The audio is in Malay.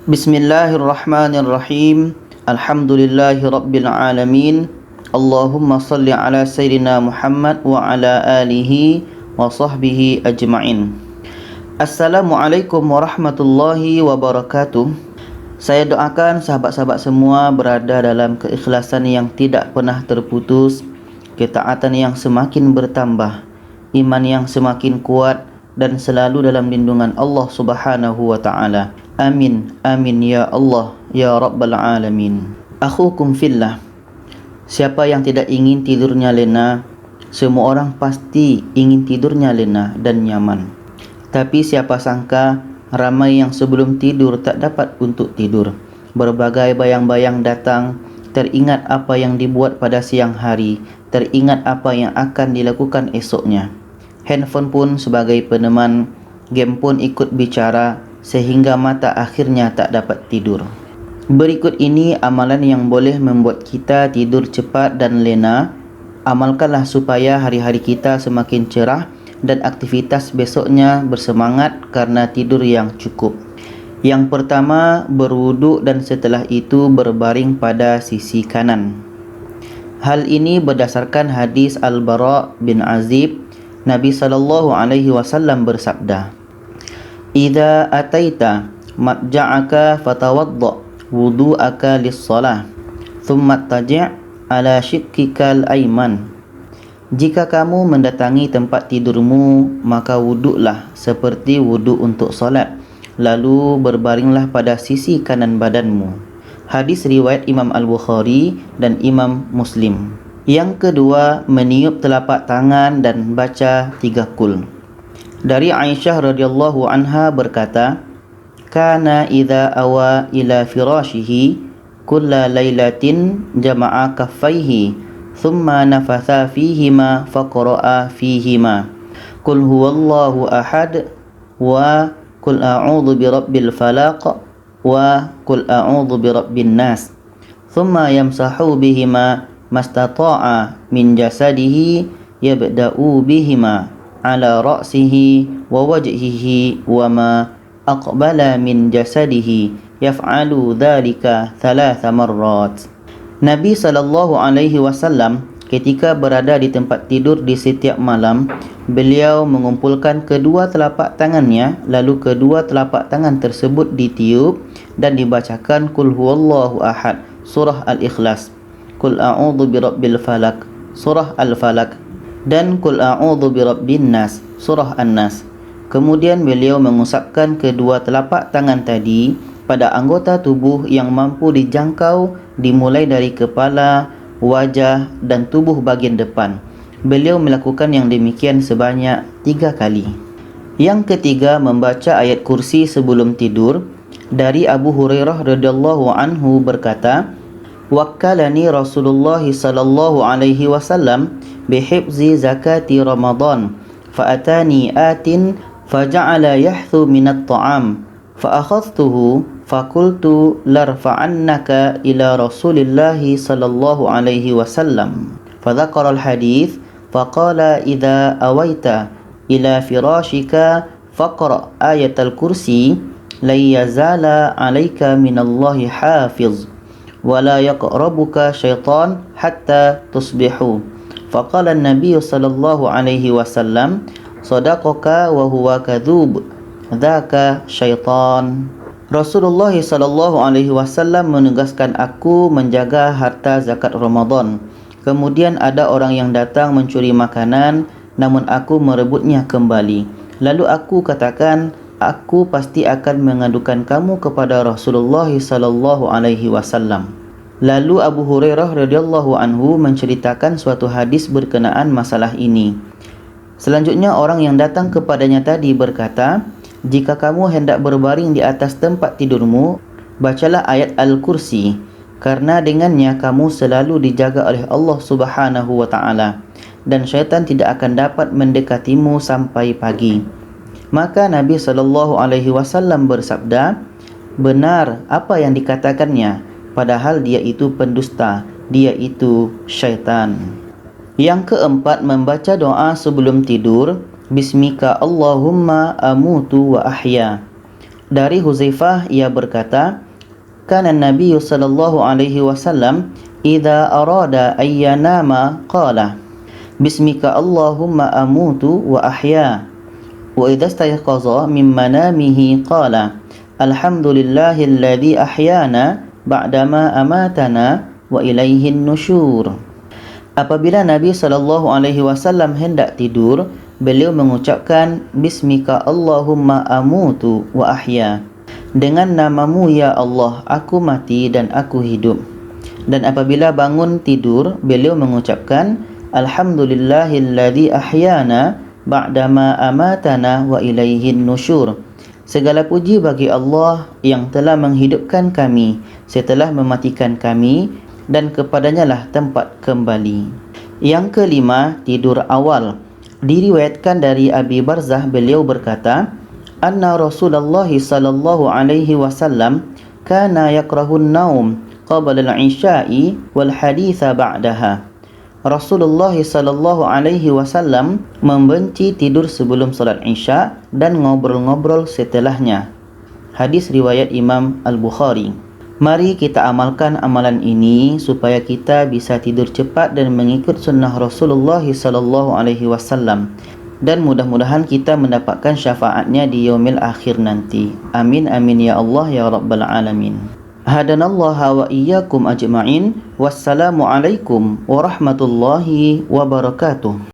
Bismillahirrahmanirrahim. Alhamdulillahi rabbil alamin. Allahumma salli ala sayyidina Muhammad wa ala alihi wa sahbihi ajma'in. Assalamualaikum warahmatullahi wabarakatuh. Saya doakan sahabat-sahabat semua berada dalam keikhlasan yang tidak pernah terputus, ketaatan yang semakin bertambah, iman yang semakin kuat, dan selalu dalam lindungan Allah Subhanahu wa taala. Amin, amin ya Allah, ya Rabbal Alamin. Akhukum fillah. Siapa yang tidak ingin tidurnya lena? Semua orang pasti ingin tidurnya lena dan nyaman. Tapi siapa sangka ramai yang sebelum tidur tak dapat untuk tidur. Berbagai bayang-bayang datang, teringat apa yang dibuat pada siang hari, teringat apa yang akan dilakukan esoknya. Handphone pun sebagai peneman, game pun ikut bicara, sehingga mata akhirnya tak dapat tidur. Berikut ini amalan yang boleh membuat kita tidur cepat dan lena. Amalkanlah supaya hari-hari kita semakin cerah dan aktivitas besoknya bersemangat karena tidur yang cukup. Yang pertama, berwuduk dan setelah itu berbaring pada sisi kanan. Hal ini berdasarkan hadis Al-Bara bin Azib. Nabi SAW bersabda, "Idza ataita madja'aka fatawadda wudu'aka lis-shalah, thumma taji' ala shiqqikal ayman." Jika kamu mendatangi tempat tidurmu, maka wuduklah seperti wuduk untuk solat, lalu berbaringlah pada sisi kanan badanmu. Hadis riwayat Imam Al-Bukhari dan Imam Muslim. Yang kedua, meniup telapak tangan dan baca 3 qul. Dari Aisyah radhiyallahu anha berkata, "Kana idza awa ila firashihi kulla lailatin jama'a kaffaihi thumma nafatha fihima faqra'a fihima qul huwallahu ahad wa qul a'udzu birabbil falaq wa qul a'udzu birabbin nas thumma yamsahu bihima mastata'a min jasadihi yabda'u bihima ala ra'sihi wa wajhihi wa ma aqbala min jasadihi yaf'alu dhalika 3 marrat." Nabi SAW ketika berada di tempat tidur di setiap malam, beliau mengumpulkan kedua telapak tangannya, lalu kedua telapak tangan tersebut ditiup dan dibacakan Qul huwallahu ahad, surah Al-Ikhlas, Qul a'udzu birabbil falaq, surah Al-Falaq, dan Qul a'udzu birabbin nas, surah An-Nas. Kemudian beliau mengusapkan kedua telapak tangan tadi pada anggota tubuh yang mampu dijangkau, dimulai dari kepala, wajah dan tubuh bagian depan. Beliau melakukan yang demikian sebanyak 3 kali. Yang ketiga, membaca ayat kursi sebelum tidur. Dari Abu Hurairah radhiyallahu anhu berkata, "Wakkalani Rasulullah sallallahu alaihi wasallam bihifzi zakati Ramadan, fa'atani atin faja'ala yahthu minat ta'am, fa'akhadhtuhu faqultu larfa'annaka ila Rasulillah sallallahu alaihi wasallam." Fadzakara al-hadits faqala idza awaita ila firashika faqra ayatal kursi la yazala 'alaika minallahi hafiz wala yaqrabuka syaitan hatta tusbihu. Faqala an-nabiy sallallahu alaihi wasallam, "Sadaqaka wa huwa kadzub, dzaka syaitan." Rasulullah sallallahu alaihi wasallam menugaskan aku menjaga harta zakat Ramadan. Kemudian ada orang yang datang mencuri makanan, namun aku merebutnya kembali. Lalu aku katakan, aku pasti akan mengadukan kamu kepada Rasulullah sallallahu alaihi wasallam. Lalu Abu Hurairah radhiyallahu anhu menceritakan suatu hadis berkenaan masalah ini. Selanjutnya orang yang datang kepadanya tadi berkata, "Jika kamu hendak berbaring di atas tempat tidurmu, bacalah ayat Al-Kursi, karena dengannya kamu selalu dijaga oleh Allah Subhanahu wa taala dan syaitan tidak akan dapat mendekatimu sampai pagi." Maka Nabi SAW bersabda, "Benar apa yang dikatakannya, padahal dia itu pendusta, dia itu syaitan." Yang keempat, membaca doa sebelum tidur. Bismika Allahumma amutu wa ahya. Dari Huzaifah ia berkata, kana Nabi sallallahu alaihi wasallam idza arada ayyanama qala bismika Allahumma amutu wa ahya wa idza istayqaza min manamihi qala alhamdulillahilladzi ahyana ba'dama amatana wa ilaihin nusyur. Apabila Nabi sallallahu alaihi wasallam hendak tidur, beliau mengucapkan bismika Allahumma amutu wa ahya, dengan namamu ya Allah aku mati dan aku hidup. Dan apabila bangun tidur, beliau mengucapkan alhamdulillahilladzi ahyana ba'dama amatana wa ilaihin nusyur. Segala puji bagi Allah yang telah menghidupkan kami setelah mematikan kami, dan kepadanya lah tempat kembali. Yang kelima, tidur awal. Diriwayatkan dari Abi Barzah, beliau berkata, anna Rasulullah sallallahu alaihi wasallam kana yakrahun naum qabla al-isya'i wal haditha ba'daha. Rasulullah sallallahu alaihi wasallam membenci tidur sebelum salat Isya dan ngobrol-ngobrol setelahnya. Hadis riwayat Imam Al-Bukhari. Mari kita amalkan amalan ini supaya kita bisa tidur cepat dan mengikut sunnah Rasulullah sallallahu alaihi wasallam, dan mudah-mudahan kita mendapatkan syafaatnya di yaumil akhir nanti. Amin amin ya Allah ya rabbal alamin. Hadanallaha wa iyyakum ajma'in. Wassalamu alaikum warahmatullahi wabarakatuh.